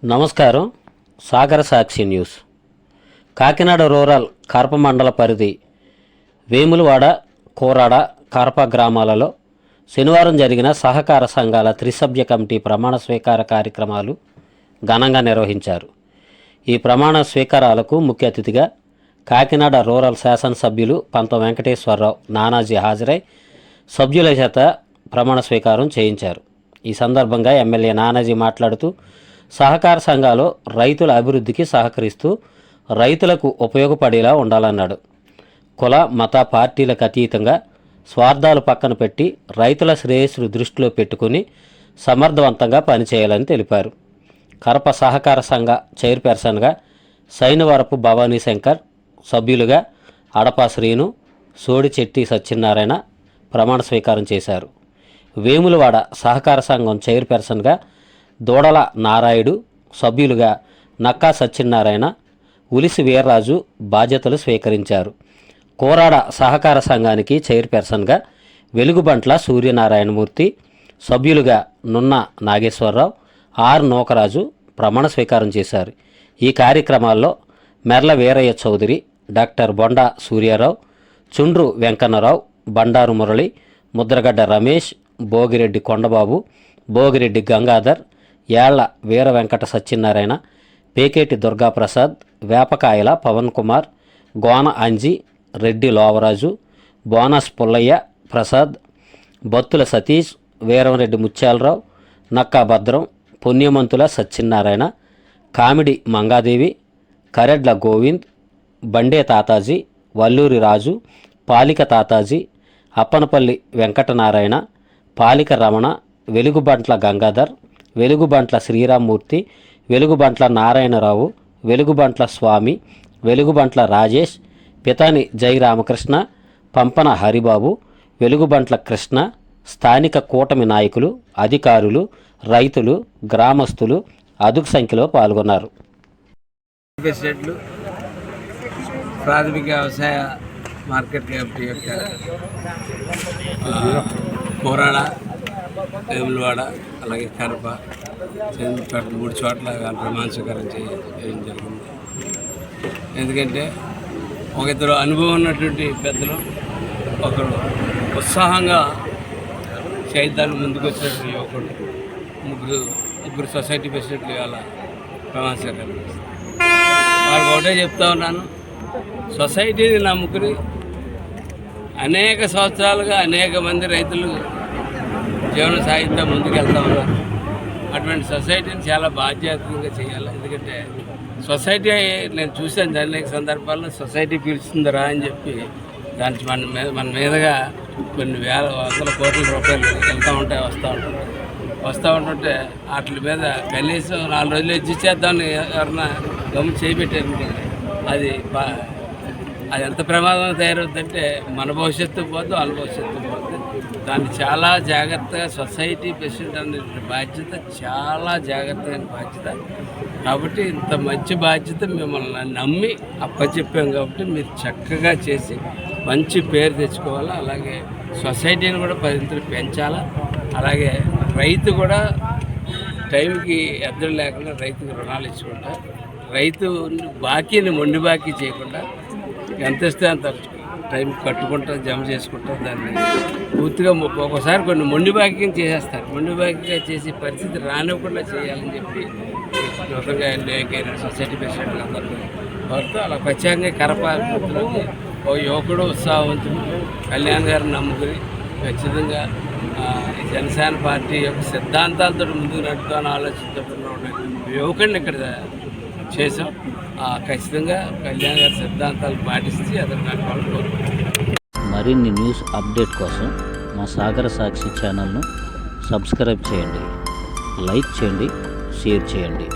నమస్కారం. సాగర సాక్షి news. Kakinada rural Karapa మండల పరిధి వేములవాడ, కోరాడ, కరప గ్రామాలలో శనివారం జరిగిన సహకార సంఘాల త్రిసభ్య కమిటీ ప్రమాణ స్వీకార కార్యక్రమాలు ఘనంగా నిర్వహించారు. ఈ ప్రమాణ స్వీకారాలకు ముఖ్య అతిథిగా కాకినాడ రూరల్ శాసనసభ్యులు పంతం వెంకటేశ్వరరావు నానాజీ హాజరై సభ్యుల చేత ప్రమాణ స్వీకారం చేయించారు. ఈ సందర్భంగా ఎమ్మెల్యే నానాజీ మాట్లాడుతూ సహకార సంఘాలు రైతుల అభివృద్ధికి సహకరిస్తూ రైతులకు ఉపయోగపడేలా ఉండాలన్నాడు. కుల మత పార్టీలకు అతీతంగా స్వార్థాలు పక్కన పెట్టి రైతుల శ్రేయస్సును దృష్టిలో పెట్టుకుని సమర్థవంతంగా పనిచేయాలని తెలిపారు. కరప సహకార సంఘ చైర్పర్సన్గా సైనవరపు భవానీ శంకర్, సభ్యులుగా అడపా శ్రీను, సోడిచెట్టి సత్యనారాయణ ప్రమాణ స్వీకారం చేశారు. వేములవాడ సహకార సంఘం చైర్పర్సన్గా దూడల నారాయుడు, సభ్యులుగా నక్కా సత్యనారాయణ, ఉలిసి వీర్రాజు బాధ్యతలు స్వీకరించారు. కోరాడ సహకార సంఘానికి చైర్పర్సన్గా వెలుగుబంట్ల సూర్యనారాయణమూర్తి, సభ్యులుగా నున్న నాగేశ్వరరావు, ఆర్ నూకరాజు ప్రమాణ స్వీకారం చేశారు. ఈ కార్యక్రమాల్లో మెర్ల వీరయ్య చౌదరి, డాక్టర్ బొండా సూర్యారావు, చుండ్రు వెంకన్నరావు, బండారు మురళి, ముద్రగడ్డ రమేష్, భోగిరెడ్డి కొండబాబు, భోగిరెడ్డి గంగాధర్, యాళ్ల వీర వెంకట సత్యనారాయణ, పేకేటి దుర్గాప్రసాద్, వేపకాయల పవన్ కుమార్, గోన అంజి, రెడ్డి లోవరాజు, బోనస్ పుల్లయ్య ప్రసాద్, బత్తుల సతీష్, వీరంరెడ్డి ముత్యాలరావు, నక్కా భద్రం, పుణ్యమంతుల సత్యనారాయణ, కామిడి మంగాదేవి, కరెడ్ల గోవింద్, బండే తాతాజీ, వల్లూరి రాజు, పాలిక తాతాజీ, అప్పనపల్లి వెంకటనారాయణ, పాలిక రమణ, వెలుగుబంట్ల గంగాధర్, వెలుగుబంట్ల శ్రీరామ్మూర్తి, వెలుగుబంట్ల నారాయణరావు, వెలుగుబంట్ల స్వామి, వెలుగుబంట్ల రాజేష్, పితాని జై రామకృష్ణ, పంపన హరిబాబు, వెలుగుబంట్ల కృష్ణ, స్థానిక కూటమి నాయకులు, అధికారులు, రైతులు, గ్రామస్తులు అధిక సంఖ్యలో పాల్గొన్నారు. ప్రాథమిక వ్యవసాయ మార్కెట్ కమిటీ యొక్క కోరాడ, వేములవాడ, అలాగే కరప, చంద్రపేట 3 చోట్ల ప్రమాణ స్వీకారం చేయడం జరిగింది. ఎందుకంటే ఒక ఇద్దరు అనుభవం ఉన్నటువంటి పెద్దలు, ఒకరు ఉత్సాహంగా చైతన్యం ముందుకు వచ్చినటువంటి యువకుడు, ముగ్గురు సొసైటీ ప్రెసిడెంట్లు ఇవాళ ప్రమాణ స్వీకారం చేస్తారు. వాళ్ళకి ఒకటే చెప్తా ఉన్నాను, సొసైటీని నమ్ముకుని అనేక సంవత్సరాలుగా అనేక మంది రైతులు జీవన సాగితం ముందుకు వెళ్తూ ఉన్నారు. అటువంటి సొసైటీని చాలా బాధ్యతగా చేయాలి. ఎందుకంటే సొసైటీ నేను చూశాను అనేక సందర్భాల్లో, సొసైటీ పిలుస్తుందిరా అని చెప్పి దానికి మన మీదుగా కొన్ని వందల కోట్ల రూపాయలు వెళ్తూ ఉంటాయి, వస్తూ ఉంటుంటే వాటి మీద కనీసం 4 రోజులు ఇచ్చేద్దామని ఎవరన్నా గమ్ము చేపెట్టారు. అది ఎంత ప్రమాదం తయారవుతుందంటే మన భవిష్యత్తు పోద్దు, వాళ్ళ భవిష్యత్తు పోద్దు. దాన్ని చాలా జాగ్రత్తగా సొసైటీ ప్రెసిడెంట్ అనే బాధ్యత చాలా జాగ్రత్తగా బాధ్యత. కాబట్టి ఇంత మంచి బాధ్యత మిమ్మల్ని నమ్మి అప్పచెప్పాం కాబట్టి మీరు చక్కగా చేసి మంచి పేరు తెచ్చుకోవాలా. అలాగే సొసైటీని కూడా 10 పెంచాలా. అలాగే రైతు కూడా టైంకి ఎద్దరు లేకుండా రైతుకు రుణాలు ఇచ్చుకుంటా, రైతు బాకీని మొండి బాకీ చేయకుండా ఎంత ఇస్తే అంత టైం కట్టుకుంటా, జమ చేసుకుంటా, దాన్ని పూర్తిగా ఒక్కొక్కసారి కొన్ని మొండి బాకీని చేసేస్తారు. మొండి బాకీగా చేసే పరిస్థితి రానివ్వకుండా చేయాలని చెప్పి నూతనంగా ఎన్నికైన సొసైటీ ప్రెసిడెంట్లు అందరూ కోరుతూ, అలా ప్రత్యేకంగా కరప ఓ యువకుడు ఉత్సాహవంతుడు కళ్యాణ్ గారిని నమ్ముకుని ఖచ్చితంగా జనసేన పార్టీ యొక్క సిద్ధాంతాలతో ముందుకు నడుపుతాను ఆలోచనతో యువకుడిని ఇక్కడ చేసాం. ఖచ్చితంగా కళ్యాణ్ గారి సిద్ధాంతాలు పాటిస్తే అతను నడపాలని కోరుకుంటున్నాను. మరిన్ని న్యూస్ అప్డేట్ కోసం మా సాగర సాక్షి ఛానల్ను సబ్స్క్రైబ్ చేయండి, లైక్ చేయండి, షేర్ చేయండి.